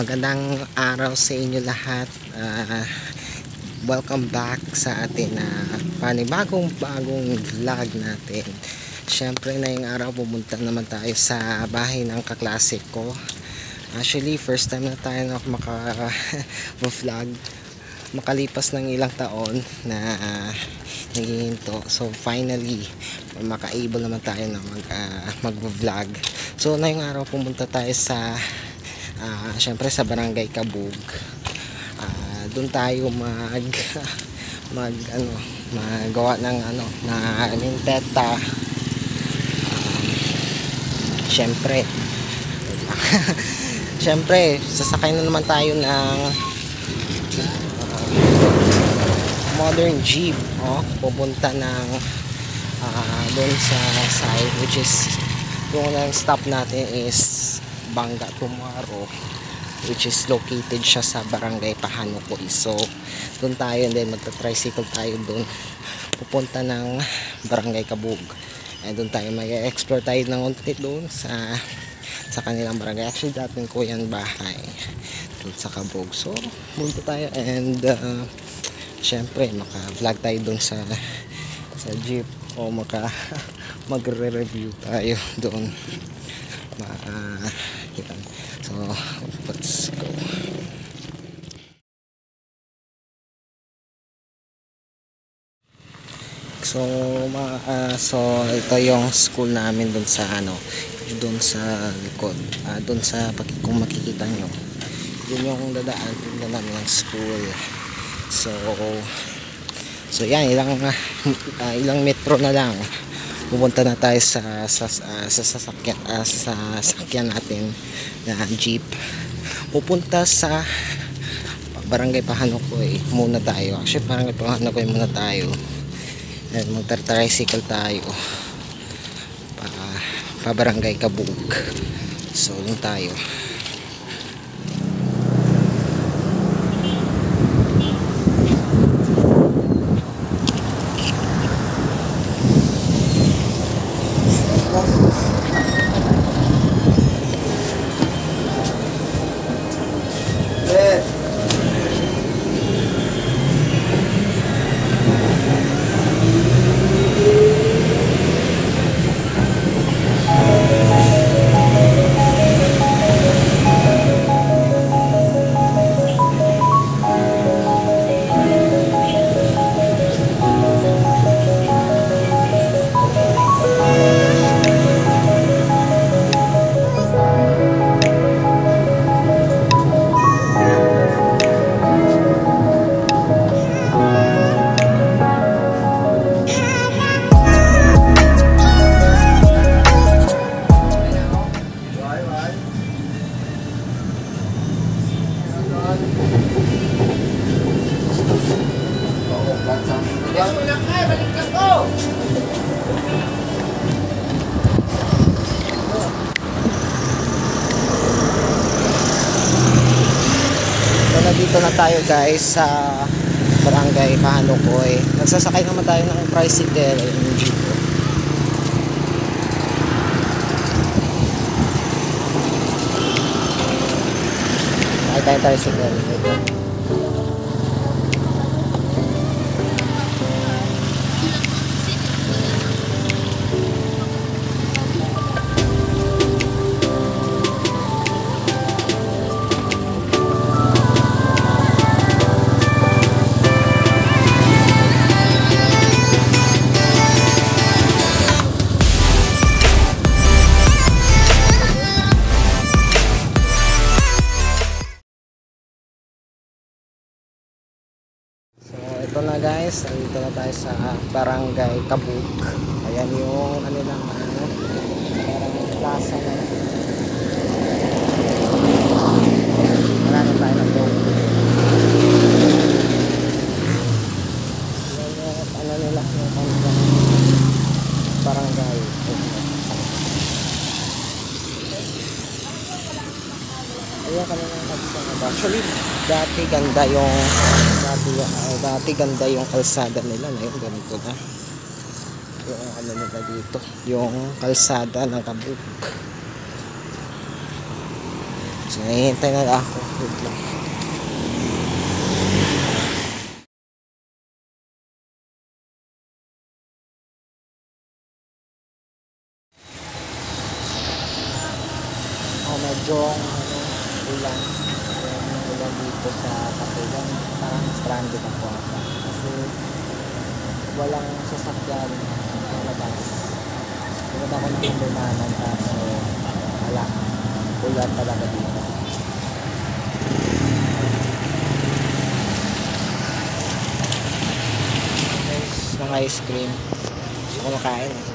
Magandang araw sa inyo lahat. Welcome back sa atin na panibagong vlog natin. Siyempre na yung araw pumunta naman tayo sa bahay ng kaklase ko. Actually first time na tayo na maka-vlog. Makalipas ng ilang taon na naghihinto. So finally maka-able naman tayo na mag-vlog. So na yung araw pumunta tayo sa syempre sa Barangay Kabug. Doon tayo magawa ng teta. Syempre syempre sasakay na naman tayo ng modern jeep, pupunta ng doon sa side, which is yung stop natin is Banga Tomorrow, which is located siya sa Barangay Pahanukoy. So doon tayo, and then magta-tricycle tayo doon pupunta ng Barangay Kabug, and doon tayo mag-explore tayo ng unti doon sa kanilang barangay. Actually dating ko yan bahay doon sa Kabug. So punta tayo, and syempre maka-vlog tayo doon sa jeep, o magre-review tayo doon. So let's go. So ito yung school namin doon sa doon sa likod, doon sa kung makikita nyo, yun yung tingnan namin ng school. So yan, ilang metro na lang pupunta na tayo sa sasakyan natin na jeep. Pupunta sa Barangay Pahanukoy muna tayo. Actually Barangay Pahanukoy muna tayo, and magta-tricycle tayo pa Barangay Kabug. So yun tayo. Dito na tayo guys sa Barangay Pahanukoy. Nagsasakay naman tayo ng tricycle, yung jeep. Tayo tricycle. Ito na guys, nandito na tayo sa Barangay Kabug. Ayan yung parang plaza na. Wala na tayo ng road. Ayan yung yung barangay. Ayan kami ng kalsada. Actually dati ganda yung kalsada nila. Ngayon ganito na yung nila dito, yung kalsada ng Kabug. So, nahihintay na ako. Wait lang. Medyo ulan. Yung ulan dito sa Kapigan. Parang stranded ako ata. Kasi walang sasakyan sa labas. Pumunta ako ng Lumbanan kaso wala. Ulan talaga dito. Guys, mga ice cream. Gusto ko makain eh.